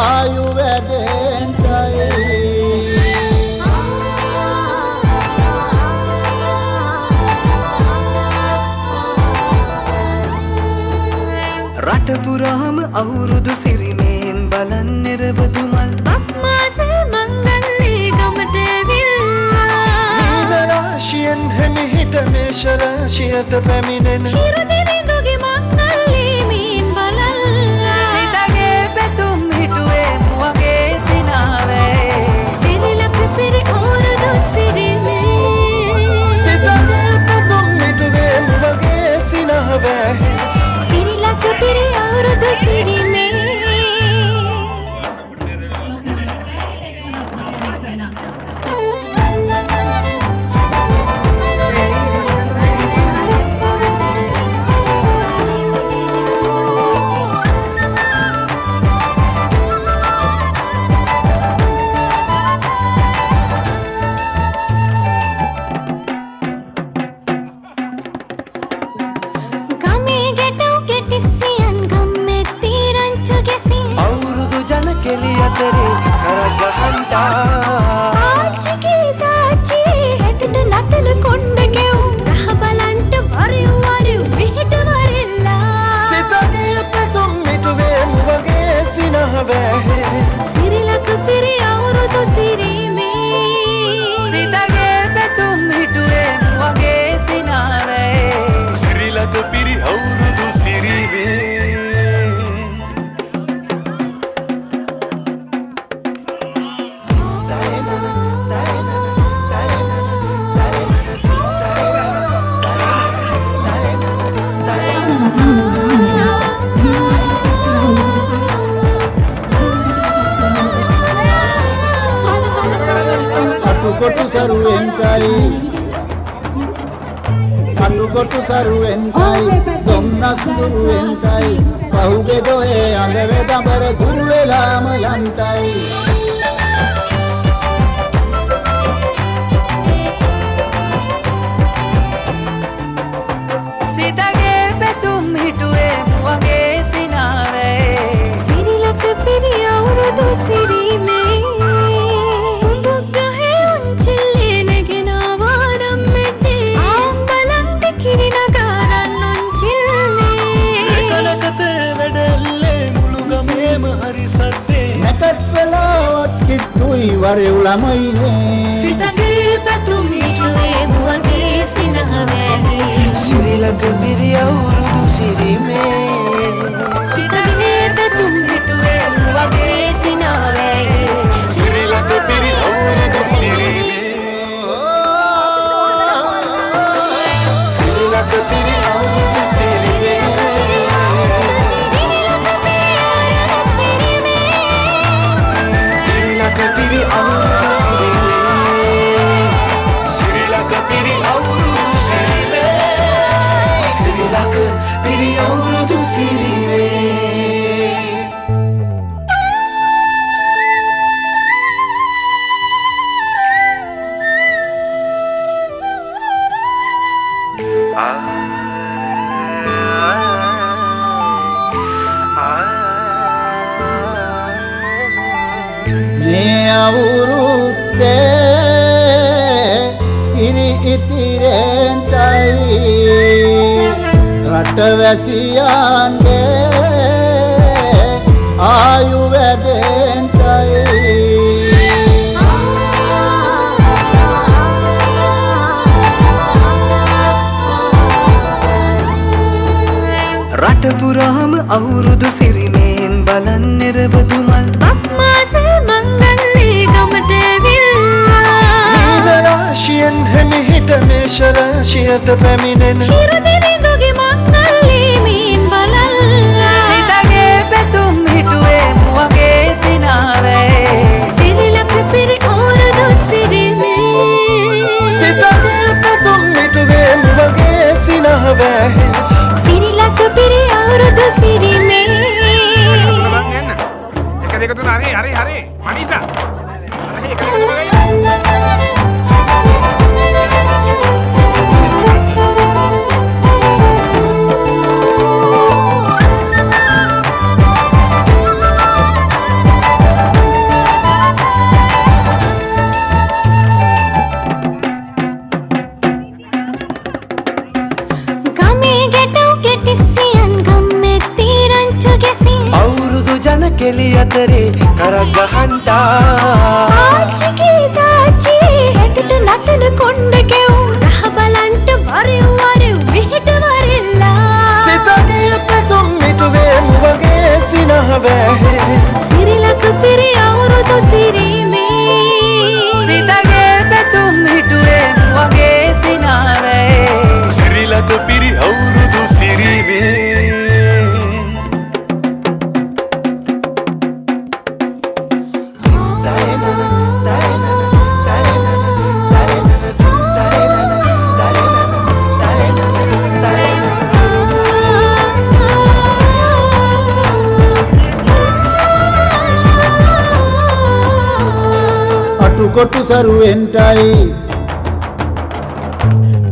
ආයු වැඩෙන්ටයි රට පුරාම අවුරුදු සිරිමෙන් බලන් නිරබදුමල් අප්මාසේ මංගල්ලේ ගමට ඇවිල්ලා රාශියෙන් හැමිහිට මේෂ රාශියට පැමිණෙන හිරු දිවිඳුගේ මංගල්ලේ මීන් බලල්ලා සිතගේ පැතුම් හිටුවේ මුවගේ සිනාවේ සිරිලක පිරි අවුරුදු සිරිමේ සිතගේ පැතුම් හිටුවේ මුවගේ සිනාවේ සිරිලක පිරි අවුරුදු සිරිමේ අවුරුදු ජන කෙලි අතරේ කරගහන්ටා ආච්චිගේ තාච්චියේ හැටට නටන කොණ්ඩ කෙව් රහ බලන්ට වරිව් වරිව් විහිට වරෙල්ලා සිතගේ පැතුම් හිටුවේ මුවගේ සිනාවේ සිරිලක පිරි අවුරුදු සිරිමේ සිතගේ පැතුම් හිටුවේ මුවගේ සිනාවේ සිරිලක පිරි අවුරුදු සිරිමේ අටුකොටු සරුවෙන්ටයි දුම්නස් දුරුවෙන්ටයි පහුගේ දොයේ අඳ වෙදඹර දුරු වෙලාම යන්ටයි සිතගේ පැතුම් හිටුවේ මුවගේ සිනාවේ සිරිලක පිරි අවුරුදු සිරිමේ උඹගහේ උන්චිල්ලේ නැගෙනවා නම් මෙතේ ආම්බලන්ට කිරිනගාරන් උන්චිල්ලේ කනකතේ වැඩල්ලේ මුළු ගමේම හරි සද්දේ නැකත් වෙලාවත් කිට්ටුයි වරෙව් ළමයිනේ සිතගේ පැතුම් හිටුවේ මුවගේ සිනහවේ සිරිලක පිරි අවුරුදු සිරිමේ සිතගේ පැතුම් හිටුවේ මුවගේ සිනාවේ සිරිලක පිරි අවුරුදු සිරිමේ සිරිලක පිරි අවුරුදු සිරිමේ සිරිලක පිරි අවුරුදු සිරිමේ සිරිලක පිරි අවුරුදු සිරිමේ සිරිලක පිරි අවුරුදු සිරිමේ මේ අවුරුද්දේ ඉරි ඉතිරෙන්ටයි රටවැසියන්ගේ ආයු වැඩෙන්ටයි රට පුරාම අවුරුදු සිරිමෙන් බලන් නිරබදුමල් අප්මාසේ මංගල්ලේ ගමට ඇවිල්ලා රාශියෙන් හැමිහිට මේෂ රාශියට පැමිණෙන හිරු දිවිඳුගේ මංගල්ලේ මීන් බලල්ලා සිතගේ පැතුම් හිටුවේ මුවගේ සිනාවේ සිරිලක පිරි අවුරුදු සිරිමේ සිතගේ පැතුම් හිටුවේ මුවගේ සිනාවේ සිරිලක පිරි අවුරුදු සිරිමේ එක දෙක තුන හරි මනීෂා හරි එක දෙක තුන කරගහන්ටා ආච්චිගේ තාච්චි හැකට නටන කොණ්ඩකෙව් රහ බලන්ට වරෙව් වරෙව් මෙහෙට වරෙල්ලා සිතගේ පැතුම් මිටුවේ මුවගේ සිනහවැහේ සිරිලක පිරි අවුරුදු සිරිමේ සිතගේ පැතුම් හිටුවේ මුවගේ සිනහවැහේ සිරිලක පිරි අවුරුදු සිරිමේ අටුකොටු සරුවෙන්ටයි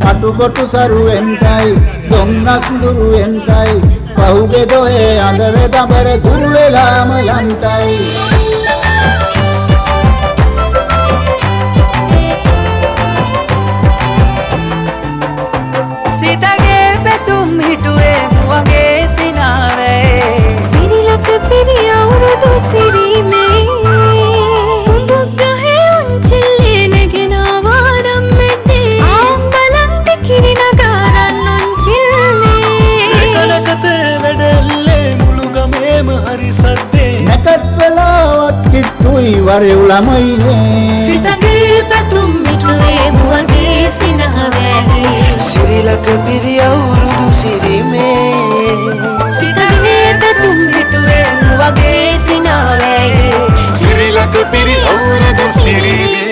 අටුකොටු සරුවෙන්ටයි දොම්නස් දුරුවෙන්ටයි පහුගේ දොහේ අඳර දබර දුරු වෙලාම යන්ටයි සිතගේ පැතුම් හිටුවේ මුවගේ සිනාවේ සිරිලක පිරි අවුරුදු සිරිමේ නැකත් වෙලාවත් කිට්ටුයි වරෙව් ළමයිනේ සිතගේ පැතුම් මිටුවේ මුවගේ සිනහවැහේ සිරිලක පිරි අවුරුදු සිරිමේ සිතගේ පැතුම් මිටුවේ මුවගේ සිනහවැහේ සිරිලක පිරි අවුරුදු සිරිමේ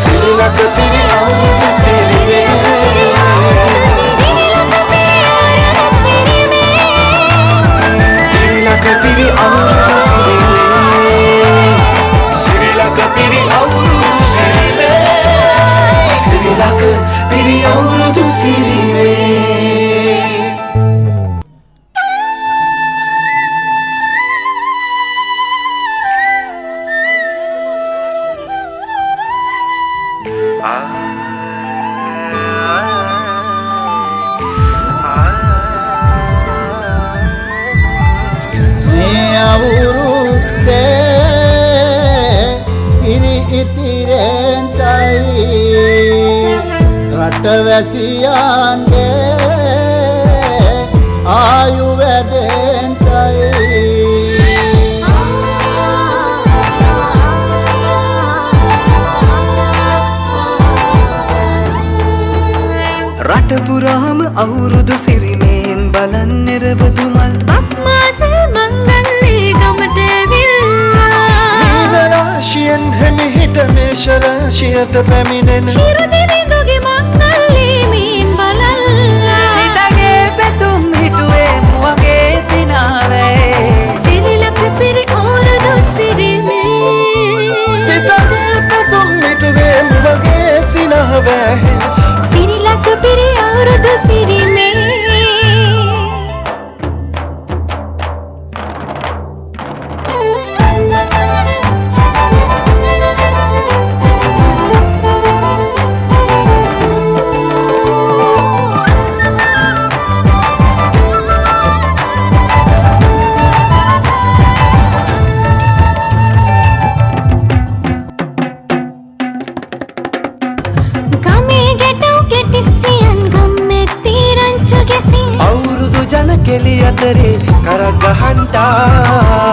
සිරිලක පිරි අවුරුදු සිරිමේ සිරිලක පිරි අවුරුදු සිරිමේ සිරිලක පිරි අවුරුදු සිරිමේ සිරිලක පිරි අවුරුදු සිරිමේ මේ අවුරුද්දේ ඉරි ඉතිරෙන්ටයි රටවැසියන්ගේ ආයු වැඩෙන්ටයි රට පුරාම අවුරුදු සිරිමෙන් බලන් නිරබදුමල් අප්මාස මංගල්ලේ ගමට විල්ලා රාශියෙන් හැමිහිට මේෂ රාශියට පැමිණෙන හිරුදිවිඳුගේ මංගල්ලේ මීන් බලල්ලා සිතගේ පැතුම් හිටුවේ මුවගේ සිනාවේ සිරිලක පිරි අවුරුදු සිරිමේ සිතගේ පැතුම් හිටුවේ මුවගේ සිනහවැහේ සිරිලක පිරි අවුරුදු සිරිමේ ගමේ ගැටව් කෙටිසියන් ගම්මෙත්ති රංචු ගැසී අවුරුදු ජන කෙලි අතරේ කරගහන්ටා